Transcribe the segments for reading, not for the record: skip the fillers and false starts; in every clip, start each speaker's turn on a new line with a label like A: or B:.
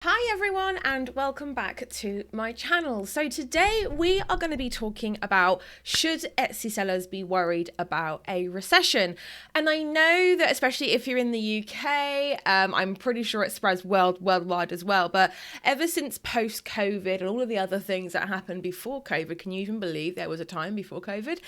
A: Hi everyone and welcome back to my channel. So today we are going to be talking about should Etsy sellers be worried about a recession? And I know that especially if you're in the UK, I'm pretty sure it spreads worldwide as well. But ever since post-COVID and all of the other things that happened before COVID, can you even believe there was a time before COVID?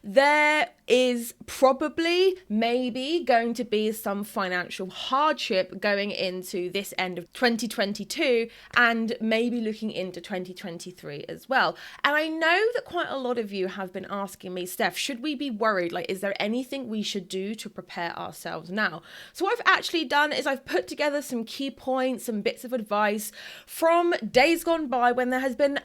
A: There is probably maybe going to be some financial hardship going into this end of 2022 and maybe looking into 2023 as well. And I know that quite a lot of you have been asking me, Steph, should we be worried? Like, is there anything we should do to prepare ourselves now? So what I've actually done is I've put together some key points and bits of advice from days gone by when there has been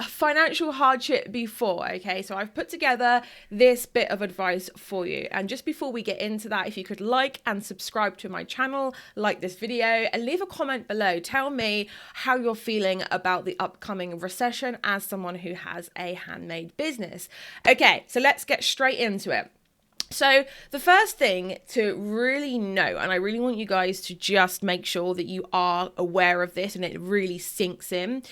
A: financial hardship before. Okay, so I've put together this bit of advice for you. And just before we get into that, if you could like and subscribe to my channel, like this video, and leave a comment below. Tell me how you're feeling about the upcoming recession as someone who has a handmade business. Okay, so let's get straight into it. So the first thing to really know, and I really want you guys to just make sure that you are aware of this and it really sinks in,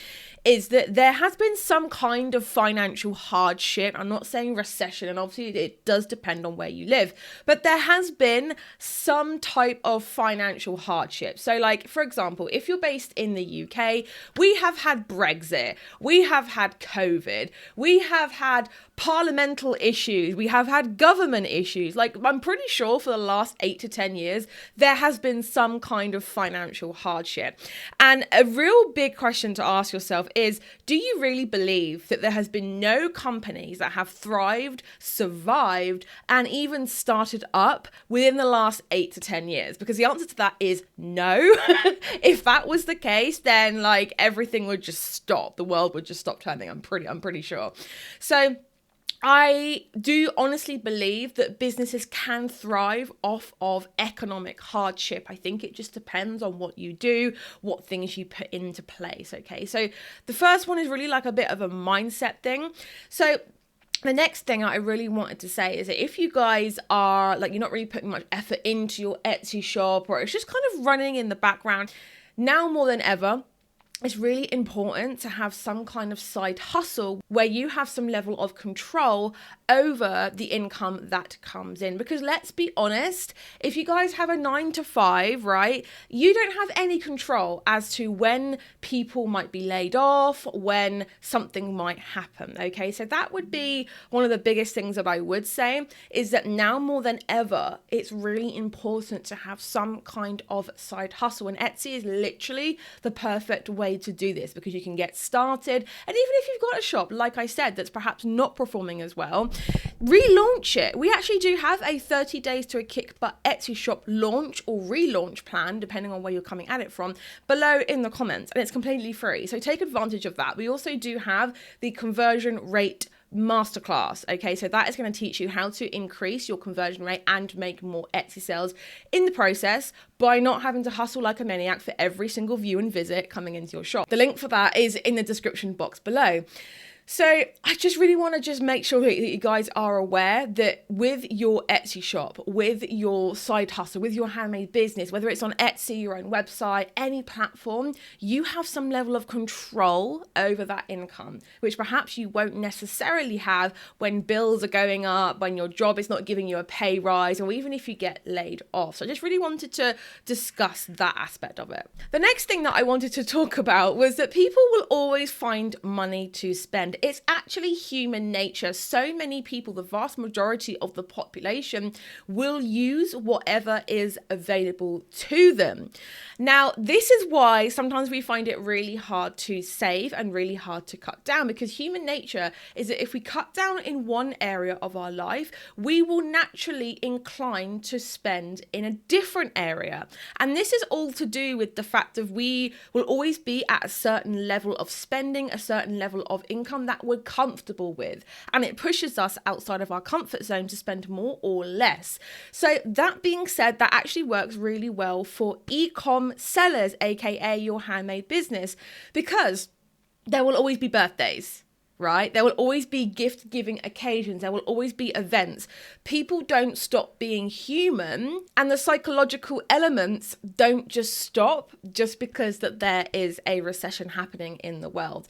A: is that there has been some kind of financial hardship. I'm not saying recession, and obviously it does depend on where you live, but there has been some type of financial hardship. So like, for example, if you're based in the UK, we have had Brexit, we have had COVID, we have had parliamentary issues, we have had government issues. Like, I'm pretty sure for the last 8 to 10 years, there has been some kind of financial hardship. And a real big question to ask yourself is, do you really believe that there has been no companies that have thrived, survived, and even started up within the last 8 to 10 years? Because the answer to that is no. If that was the case, then like everything would just stop. The world would just stop turning. I'm pretty sure. So I do honestly believe that businesses can thrive off of economic hardship. I think it just depends on what you do, what things you put into place. Okay, so the first one is really like a bit of a mindset thing. So the next thing I really wanted to say is that if you guys are like, you're not really putting much effort into your Etsy shop, or it's just kind of running in the background, now more than ever, it's really important to have some kind of side hustle where you have some level of control over the income that comes in. Because let's be honest, if you guys have a 9 to 5, right, you don't have any control as to when people might be laid off, when something might happen. Okay, so that would be one of the biggest things that I would say, is that now more than ever, it's really important to have some kind of side hustle. And Etsy is literally the perfect way to do this, because you can get started, and even if you've got a shop, like I said, that's perhaps not performing as well, relaunch it. We actually do have a 30 days to a kick butt Etsy shop launch or relaunch plan, depending on where you're coming at it from, below in the comments, and it's completely free, so take advantage of that. We also do have the conversion rate masterclass. Okay, so that is going to teach you how to increase your conversion rate and make more Etsy sales in the process by not having to hustle like a maniac for every single view and visit coming into your shop. The link for that is in the description box below. So I just really want to just make sure that you guys are aware that with your Etsy shop, with your side hustle, with your handmade business, whether it's on Etsy, your own website, any platform, you have some level of control over that income, which perhaps you won't necessarily have when bills are going up, when your job is not giving you a pay rise, or even if you get laid off. So I just really wanted to discuss that aspect of it. The next thing that I wanted to talk about was that people will always find money to spend. It's actually human nature. So many people, the vast majority of the population, will use whatever is available to them. Now, this is why sometimes we find it really hard to save and really hard to cut down, because human nature is that if we cut down in one area of our life, we will naturally incline to spend in a different area. And this is all to do with the fact that we will always be at a certain level of spending, a certain level of income that we're comfortable with, and it pushes us outside of our comfort zone to spend more or less. So that being said, that actually works really well for e-com sellers, aka your handmade business, because there will always be birthdays. right? There will always be gift giving occasions. There will always be events. People don't stop being human, and the psychological elements don't just stop just because that there is a recession happening in the world.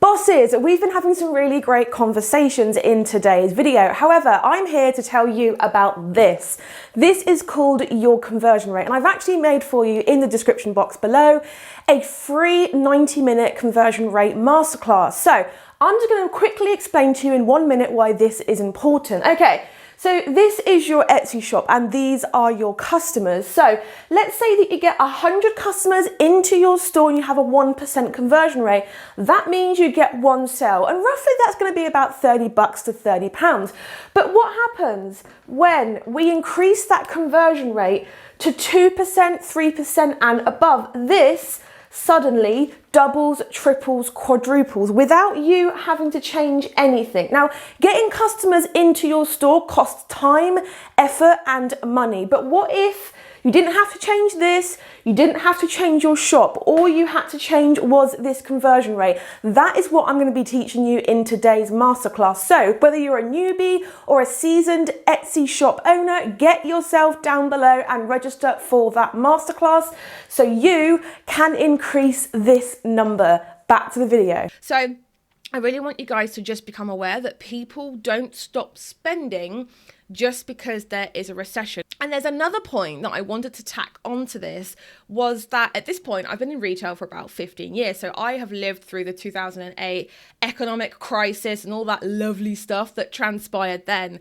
B: Bosses, we've been having some really great conversations in today's video. However, I'm here to tell you about this. This is called your conversion rate, and I've actually made for you in the description box below a free 90-minute conversion rate masterclass. So I'm just going to quickly explain to you in 1 minute why this is important. Okay. So this is your Etsy shop and these are your customers. So let's say that you get 100 customers into your store and you have a 1% conversion rate. That means you get one sale, and roughly that's going to be about $30 to £30. But what happens when we increase that conversion rate to 2%, 3% and above? This suddenly doubles, triples, quadruples without you having to change anything. Now, getting customers into your store costs time, effort, and money. But what if you didn't have to change this, you didn't have to change your shop, all you had to change was this conversion rate? That is what I'm going to be teaching you in today's masterclass. So whether you're a newbie or a seasoned Etsy shop owner, get yourself down below and register for that masterclass so you can increase this number. Back to the video.
A: So I really want you guys to just become aware that people don't stop spending just because there is a recession. And there's another point that I wanted to tack onto this, was that at this point, I've been in retail for about 15 years. So I have lived through the 2008 economic crisis and all that lovely stuff that transpired then.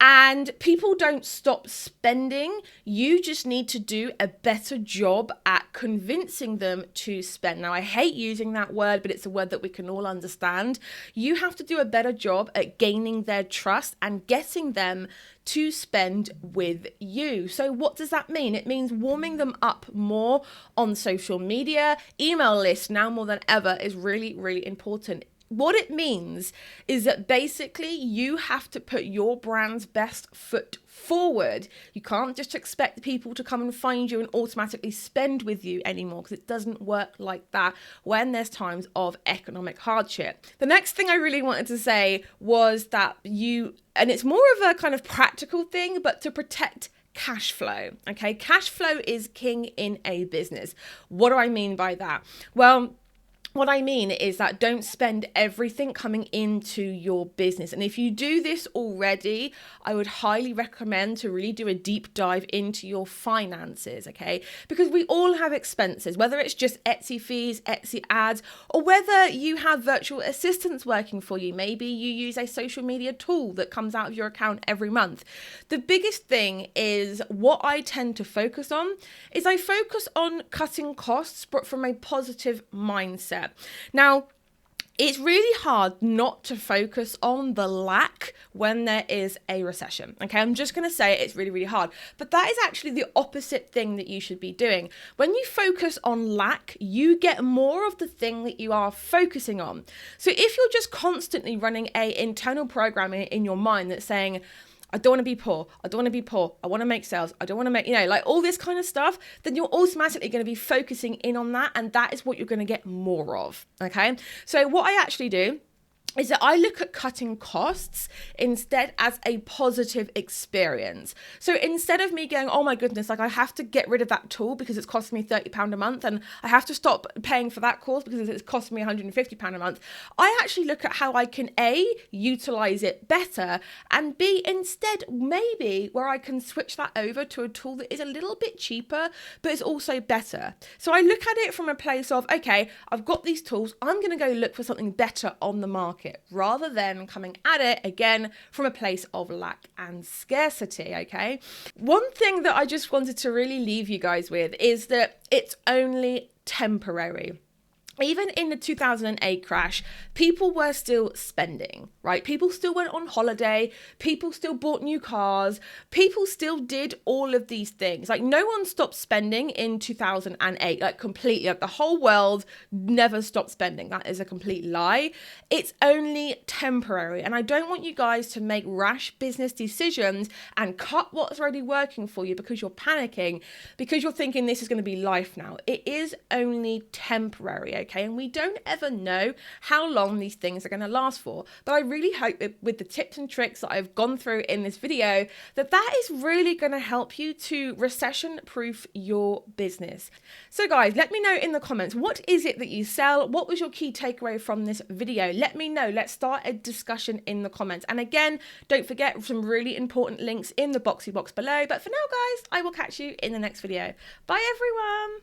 A: And people don't stop spending. You just need to do a better job at convincing them to spend. Now, I hate using that word, but it's a word that we can all understand. You have to do a better job at gaining their trust and getting them to spend with you. So what does that mean? It means warming them up more on social media. Email lists now more than ever is really, really important. What it means is that basically you have to put your brand's best foot forward. You can't just expect people to come and find you and automatically spend with you anymore, because it doesn't work like that when there's times of economic hardship. The next thing I really wanted to say was that and it's more of a kind of practical thing, but to protect cash flow. Okay, cash flow is king in a business. What do I mean by that? Well, what I mean is that don't spend everything coming into your business. And if you do this already, I would highly recommend to really do a deep dive into your finances, okay? Because we all have expenses, whether it's just Etsy fees, Etsy ads, or whether you have virtual assistants working for you. Maybe you use a social media tool that comes out of your account every month. The biggest thing is what I tend to focus on is I focus on cutting costs, but from a positive mindset. Now, it's really hard not to focus on the lack when there is a recession. Okay, I'm just going to say it's really, really hard. But that is actually the opposite thing that you should be doing. When you focus on lack, you get more of the thing that you are focusing on. So if you're just constantly running an internal programming in your mind that's saying, I don't want to be poor. I don't want to be poor. I want to make sales. I don't want to make, like all this kind of stuff, then you're automatically going to be focusing in on that. And that is what you're going to get more of. Okay. So what I actually do is that I look at cutting costs instead as a positive experience. So instead of me going, oh my goodness, like I have to get rid of that tool because it's costing me £30 a month and I have to stop paying for that course because it's costing me £150 a month, I actually look at how I can A, utilize it better, and B, instead maybe where I can switch that over to a tool that is a little bit cheaper, but is also better. So I look at it from a place of, okay, I've got these tools, I'm going to go look for something better on the market, rather than coming at it again from a place of lack and scarcity. Okay. One thing that I just wanted to really leave you guys with is that it's only temporary. Even in the 2008 crash, people were still spending, right? People still went on holiday. People still bought new cars. People still did all of these things. Like no one stopped spending in 2008, like completely. Like the whole world never stopped spending. That is a complete lie. It's only temporary. And I don't want you guys to make rash business decisions and cut what's already working for you because you're panicking, because you're thinking this is going to be life now. It is only temporary, okay? okay? And we don't ever know how long these things are going to last for. But I really hope that with the tips and tricks that I've gone through in this video, that is really going to help you to recession-proof your business. So guys, let me know in the comments, what is it that you sell? What was your key takeaway from this video? Let me know. Let's start a discussion in the comments. And again, don't forget some really important links in the boxy box below. But for now, guys, I will catch you in the next video. Bye, everyone.